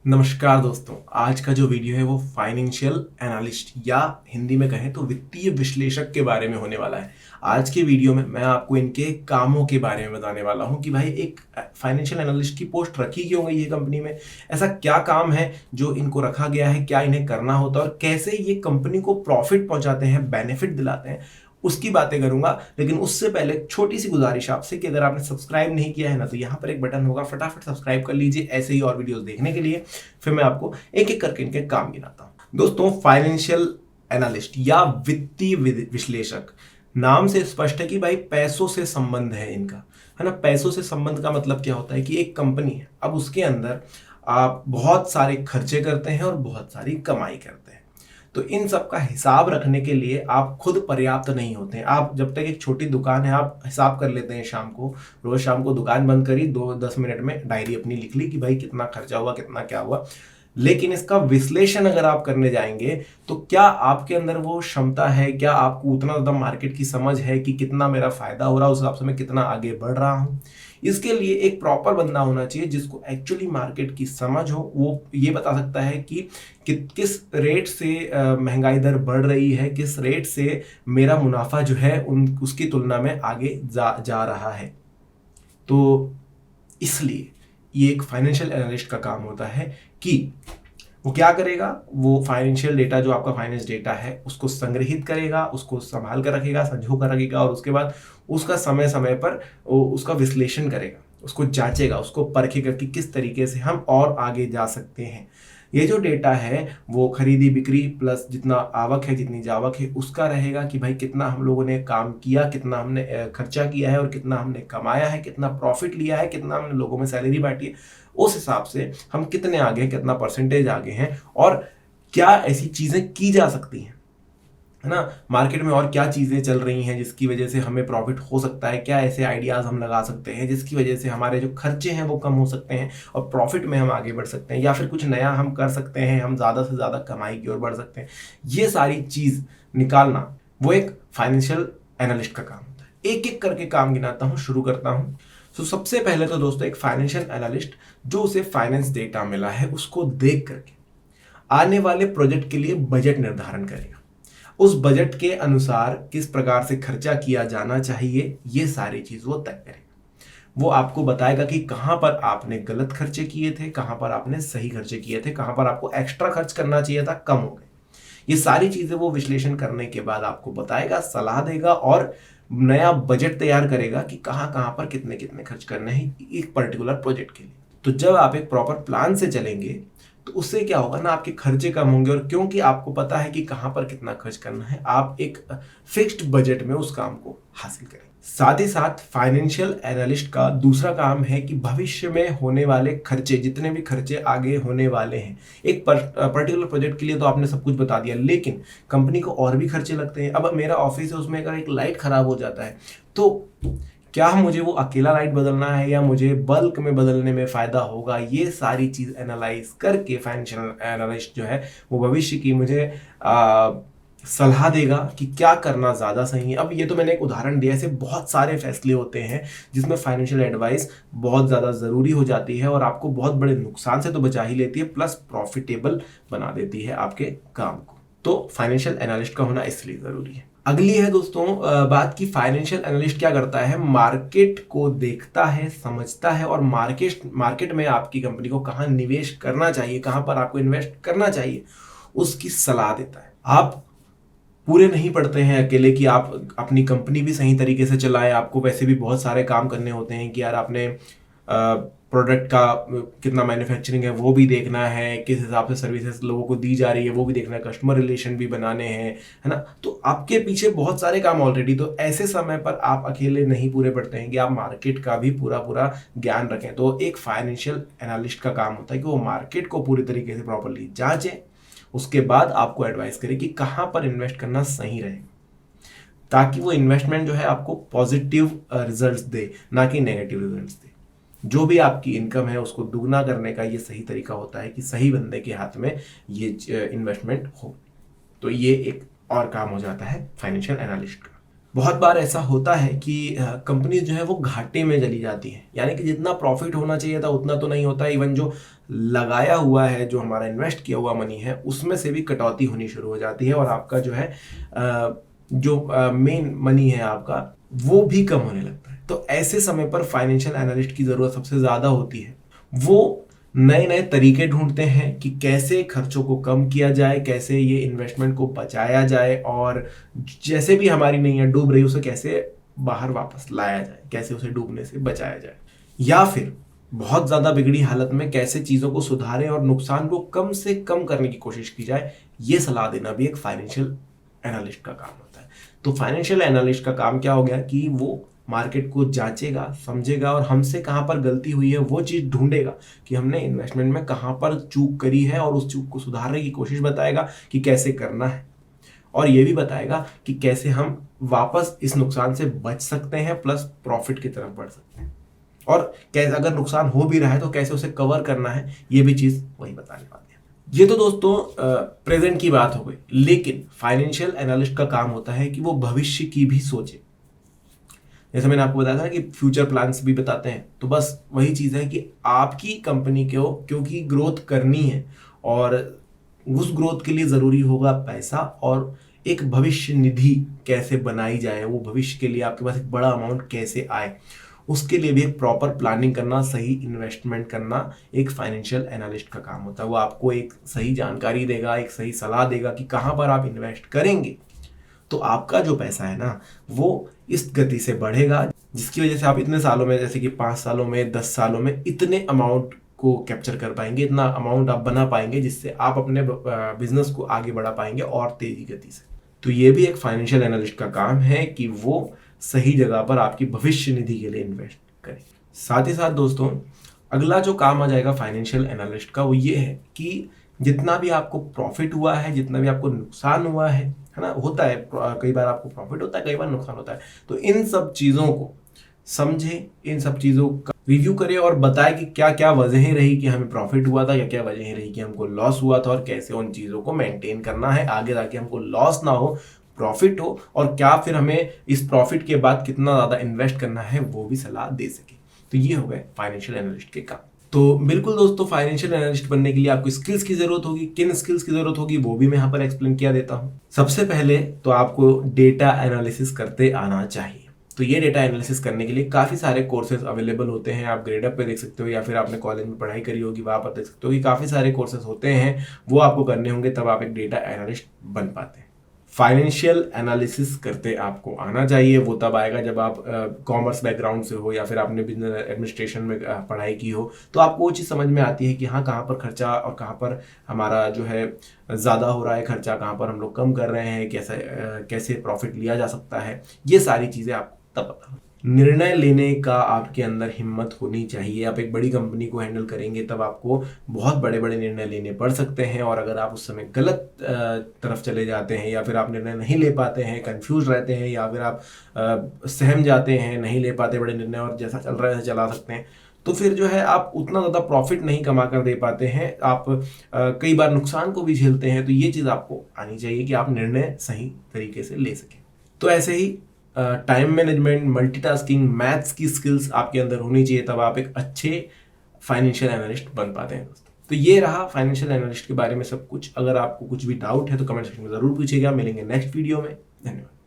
नमस्कार दोस्तों। आज का जो वीडियो है वो फाइनेंशियल एनालिस्ट या हिंदी में कहें तो वित्तीय विश्लेषक के बारे में होने वाला है। आज के वीडियो में मैं आपको इनके कामों के बारे में बताने वाला हूं कि भाई एक फाइनेंशियल एनालिस्ट की पोस्ट रखी क्यों गई है कंपनी में, ऐसा क्या काम है जो इनको रखा गया है, क्या इन्हें करना होता है और कैसे ये कंपनी को प्रॉफिट पहुंचाते हैं, बेनिफिट दिलाते हैं, उसकी बातें करूंगा। लेकिन उससे पहले एक छोटी सी गुजारिश आपसे कि अगर आपने सब्सक्राइब नहीं किया है ना तो यहाँ पर एक बटन होगा, फटाफट सब्सक्राइब कर लीजिए ऐसे ही और वीडियोस देखने के लिए। फिर मैं आपको एक एक करके इनके काम गिनाता हूँ। दोस्तों, फाइनेंशियल एनालिस्ट या वित्तीय विश्लेषक नाम से स्पष्ट है कि भाई पैसों से संबंध है इनका, है ना। पैसों से संबंध का मतलब क्या होता है कि एक कंपनी है, अब उसके अंदर आप बहुत सारे खर्चे करते हैं और बहुत सारी कमाई करते हैं। तो इन सब का हिसाब रखने के लिए आप खुद पर्याप्त नहीं होते हैं। आप जब तक एक छोटी दुकान है, आप हिसाब कर लेते हैं शाम को, रोज शाम को दुकान बंद करी, 2-10 मिनट में डायरी अपनी लिख ली कि भाई कितना खर्चा हुआ, कितना क्या हुआ। लेकिन इसका विश्लेषण अगर आप करने जाएंगे तो क्या आपके अंदर वो क्षमता है, क्या आपको उतना ज़्यादा मार्केट की समझ है कि कितना मेरा फायदा हो रहा है, उस हिसाब से मैं कितना आगे बढ़ रहा हूँ। इसके लिए एक प्रॉपर बंदा होना चाहिए जिसको एक्चुअली मार्केट की समझ हो। वो ये बता सकता है कि किस रेट से महंगाई दर बढ़ रही है, किस रेट से मेरा मुनाफा जो है उसकी तुलना में आगे जा रहा है। तो इसलिए ये एक फाइनेंशियल एनालिस्ट का काम होता है कि वो क्या करेगा, वो फाइनेंशियल डेटा जो आपका फाइनेंस डेटा है उसको संग्रहित करेगा, उसको संभाल कर रखेगा, संजो कर रखेगा और उसके बाद उसका समय समय पर उसका विश्लेषण करेगा, उसको जांचेगा, उसको परखेगा कि किस तरीके से हम और आगे जा सकते हैं। ये जो डेटा है वो खरीदी बिक्री प्लस जितना आवक है, जितनी जावक है, उसका रहेगा कि भाई कितना हम लोगों ने काम किया, कितना हमने खर्चा किया है और कितना हमने कमाया है, कितना प्रॉफिट लिया है, कितना हमने लोगों में सैलरी बांटी है। उस हिसाब से हम कितने आगे हैं, कितना परसेंटेज आगे हैं और क्या ऐसी चीजें की जा सकती हैं, है ना। मार्केट में और क्या चीजें चल रही हैं जिसकी वजह से हमें प्रॉफिट हो सकता है, क्या ऐसे आइडियाज हम लगा सकते हैं जिसकी वजह से हमारे जो खर्चे हैं वो कम हो सकते हैं और प्रॉफिट में हम आगे बढ़ सकते हैं, या फिर कुछ नया हम कर सकते हैं, हम ज्यादा से ज्यादा कमाई की ओर बढ़ सकते हैं। ये सारी चीज निकालना वो एक फाइनेंशियल एनालिस्ट का काम होता है। एक एक करके काम गिनाता हूँ, शुरू करता हूँ। तो सबसे पहले तो दोस्तों, एक फाइनेंशियल एनालिस्ट जो उसे फाइनेंस डेटा मिला है उसको देख करके आने वाले प्रोजेक्ट के लिए बजट निर्धारण करेगा। उस बजट के अनुसार किस प्रकार से खर्चा किया जाना चाहिए, ये सारी चीज वो तय करेगा। वो आपको बताएगा कि कहां पर आपने गलत खर्चे किए थे, कहां पर आपने सही खर्चे किए थे, कहां पर आपको एक्स्ट्रा खर्च करना चाहिए था, कम हो गए। ये सारी चीजें वो विश्लेषण करने के बाद आपको बताएगा, सलाह देगा और नया बजट तैयार करेगा कि कहां कहां पर कितने कितने खर्च करने हैं एक पर्टिकुलर प्रोजेक्ट के लिए। तो जब आप एक प्रॉपर प्लान से चलेंगे तो उससे क्या होगा ना, आपके खर्चे कम होंगे और क्योंकि आपको पता है कि कहां पर कितना खर्च करना है, आप एक फिक्स्ड बजट में उस काम को हासिल करेंगे। साथ ही साथ फाइनेंशियल एनालिस्ट का दूसरा काम है कि भविष्य में होने वाले खर्चे, जितने भी खर्चे आगे होने वाले हैं, एक पर्टिकुलर प्रोजेक्ट के लिए तो आपने सब कुछ बता दिया, लेकिन कंपनी को और भी खर्चे लगते हैं। अब मेरा ऑफिस है, उसमें अगर एक लाइट खराब हो जाता है तो क्या मुझे वो अकेला लाइट बदलना है या मुझे बल्क में बदलने में फायदा होगा। ये सारी चीज एनालाइज करके फाइनेंशियल एनालिस्ट जो है वो भविष्य की मुझे सलाह देगा कि क्या करना ज्यादा सही है। अब ये तो मैंने एक उदाहरण दिया, ऐसे बहुत सारे फैसले होते हैं जिसमें फाइनेंशियल एडवाइस बहुत ज्यादा जरूरी हो जाती है और आपको बहुत बड़े नुकसान से तो बचा ही लेती है, प्लस प्रॉफिटेबल बना देती है आपके काम को। तो फाइनेंशियल एनालिस्ट का होना इसलिए जरूरी है। अगली है दोस्तों बात की फाइनेंशियल एनालिस्ट क्या करता है, मार्केट को देखता है, समझता है और मार्केट में आपकी कंपनी को कहां निवेश करना चाहिए, कहां पर आपको इन्वेस्ट करना चाहिए, उसकी सलाह देता है। आप पूरे नहीं पड़ते हैं अकेले कि आप अपनी कंपनी भी सही तरीके से चलाएं, आपको वैसे भी बहुत सारे काम करने होते हैं कि यार आपने प्रोडक्ट का कितना मैन्युफैक्चरिंग है वो भी देखना है, किस हिसाब से सर्विसेज लोगों को दी जा रही है वो भी देखना है, कस्टमर रिलेशन भी बनाने हैं, है ना। तो आपके पीछे बहुत सारे काम ऑलरेडी, तो ऐसे समय पर आप अकेले नहीं पूरे पड़ते हैं कि आप मार्केट का भी पूरा पूरा ज्ञान रखें। तो एक फाइनेंशियल एनालिस्ट का काम होता है कि वो मार्केट को पूरी तरीके से प्रॉपरली जांचे, उसके बाद आपको एडवाइस करे कि कहां पर इन्वेस्ट करना सही रहेगा, ताकि वो इन्वेस्टमेंट जो है आपको पॉजिटिव रिजल्ट्स दे, ना कि नेगेटिव रिजल्ट्स दे। जो भी आपकी इनकम है उसको दुगना करने का ये सही तरीका होता है कि सही बंदे के हाथ में ये इन्वेस्टमेंट हो। तो ये एक और काम हो जाता है फाइनेंशियल एनालिस्ट का। बहुत बार ऐसा होता है कि कंपनी जो है वो घाटे में चली जाती है, यानी कि जितना प्रॉफिट होना चाहिए था उतना तो नहीं होता। इवन जो लगाया हुआ है, जो हमारा इन्वेस्ट किया हुआ मनी है, उसमें से भी कटौती होनी शुरू हो जाती है और आपका जो है जो मेन मनी है आपका, वो भी कम होने लगता है। तो ऐसे समय पर फाइनेंशियल एनालिस्ट की ज़रूरत सबसे ज़्यादा होती है। वो नए नए तरीके ढूंढते हैं कि कैसे खर्चों को कम किया जाए, कैसे ये इन्वेस्टमेंट को बचाया जाए, और जैसे भी हमारी नैया डूब रही है उसे कैसे बाहर वापस लाया जाए, कैसे उसे डूबने से बचाया जाए, या फिर बहुत ज़्यादा बिगड़ी हालत में कैसे चीज़ों को सुधारें और नुकसान को कम से कम करने की कोशिश की जाए। ये सलाह देना भी एक फाइनेंशियल एनालिस्ट का काम होता है। तो फाइनेंशियल एनालिस्ट का काम क्या हो गया कि वो मार्केट को जांचेगा, समझेगा और हमसे कहाँ पर गलती हुई है वो चीज़ ढूंढेगा कि हमने इन्वेस्टमेंट में कहाँ पर चूक करी है, और उस चूक को सुधारने की कोशिश बताएगा कि कैसे करना है, और ये भी बताएगा कि कैसे हम वापस इस नुकसान से बच सकते हैं प्लस प्रॉफिट की तरफ बढ़ सकते हैं, और कैसे अगर नुकसान हो भी रहा है तो कैसे उसे कवर करना है, ये भी चीज़ वही बताने वाले हैं। ये तो दोस्तों प्रेजेंट की बात हो गई, लेकिन फाइनेंशियल एनालिस्ट का काम होता है कि वो भविष्य की भी सोचे। जैसे मैंने आपको बताया था कि फ्यूचर प्लान्स भी बताते हैं, तो बस वही चीज़ है कि आपकी कंपनी को क्योंकि ग्रोथ करनी है, और उस ग्रोथ के लिए ज़रूरी होगा पैसा, और एक भविष्य निधि कैसे बनाई जाए, वो भविष्य के लिए आपके पास एक बड़ा अमाउंट कैसे आए, उसके लिए भी एक प्रॉपर प्लानिंग करना, सही इन्वेस्टमेंट करना एक फाइनेंशियल एनालिस्ट का काम होता है। वो आपको एक सही जानकारी देगा, एक सही सलाह देगा कि कहाँ पर आप इन्वेस्ट करेंगे तो आपका जो पैसा है ना वो इस गति से बढ़ेगा, जिसकी वजह से आप इतने सालों में, जैसे कि 5 सालों में, 10 सालों में इतने अमाउंट को कैप्चर कर पाएंगे, इतना अमाउंट आप बना पाएंगे जिससे आप अपने बिजनेस को आगे बढ़ा पाएंगे और तेजी गति से। तो ये भी एक फाइनेंशियल एनालिस्ट का काम है कि वो सही जगह पर आपकी भविष्य निधि के लिए इन्वेस्ट करे। साथ ही साथ दोस्तों, अगला जो काम आ जाएगा फाइनेंशियल एनालिस्ट का, वो ये है कि जितना भी आपको प्रॉफिट हुआ है, जितना भी आपको नुकसान हुआ है ना, होता है कई बार आपको प्रॉफिट होता है, कई बार नुकसान होता है, तो इन सब चीज़ों को समझे, इन सब चीज़ों का रिव्यू करे और बताए कि क्या क्या वजहें रही कि हमें प्रॉफिट हुआ था, क्या क्या वजहें रही कि हमको लॉस हुआ था, और कैसे उन चीज़ों को मेंटेन करना है आगे जाके हमको लॉस ना हो, प्रॉफिट हो, और क्या फिर हमें इस प्रॉफिट के बाद कितना ज़्यादा इन्वेस्ट करना है वो भी सलाह दे सके। तो ये हो गए फाइनेंशियल एनालिस्ट के काम। तो बिल्कुल दोस्तों, फाइनेंशियल एनालिस्ट बनने के लिए आपको स्किल्स की जरूरत होगी। किन स्किल्स की जरूरत होगी वो भी मैं यहाँ पर एक्सप्लेन किया देता हूँ। सबसे पहले तो आपको डेटा एनालिसिस करते आना चाहिए। तो ये डेटा एनालिसिस करने के लिए काफ़ी सारे कोर्सेज अवेलेबल होते हैं। आप ग्रेडअप पे देख सकते हो, या फिर आपने कॉलेज में पढ़ाई करी होगी वहाँ पर देख सकते हो कि काफ़ी सारे कोर्सेज होते हैं, वो आपको करने होंगे, तब आप एक डेटा एनालिस्ट बन पाते हैं। फाइनेंशियल एनालिसिस करते आपको आना चाहिए। वो तब आएगा जब आप कॉमर्स बैकग्राउंड से हो, या फिर आपने बिजनेस एडमिनिस्ट्रेशन में पढ़ाई की हो, तो आपको वो चीज़ समझ में आती है कि हाँ, कहाँ पर खर्चा और कहाँ पर हमारा जो है ज़्यादा हो रहा है खर्चा, कहाँ पर हम लोग कम कर रहे हैं, कैसे प्रॉफिट लिया जा सकता है, ये सारी चीज़ें आपको तब पता। निर्णय लेने का आपके अंदर हिम्मत होनी चाहिए। आप एक बड़ी कंपनी को हैंडल करेंगे तब आपको बहुत बड़े बड़े निर्णय लेने पड़ सकते हैं, और अगर आप उस समय गलत तरफ चले जाते हैं, या फिर आप निर्णय नहीं ले पाते हैं, कंफ्यूज रहते हैं, या फिर आप सहम जाते हैं, नहीं ले पाते बड़े निर्णय और जैसा चल रहा है चला सकते हैं, तो फिर जो है आप उतना ज़्यादा प्रॉफिट नहीं कमा कर दे पाते हैं, आप कई बार नुकसान को भी झेलते हैं। तो ये चीज़ आपको आनी चाहिए कि आप निर्णय सही तरीके से ले सकें। तो ऐसे ही टाइम मैनेजमेंट, मल्टीटास्किंग, मैथ्स की स्किल्स आपके अंदर होनी चाहिए, तब आप एक अच्छे फाइनेंशियल एनालिस्ट बन पाते हैं दोस्तों। तो ये रहा फाइनेंशियल एनालिस्ट के बारे में सब कुछ। अगर आपको कुछ भी डाउट है तो कमेंट सेक्शन में ज़रूर पूछिएगा। मिलेंगे नेक्स्ट वीडियो में। धन्यवाद।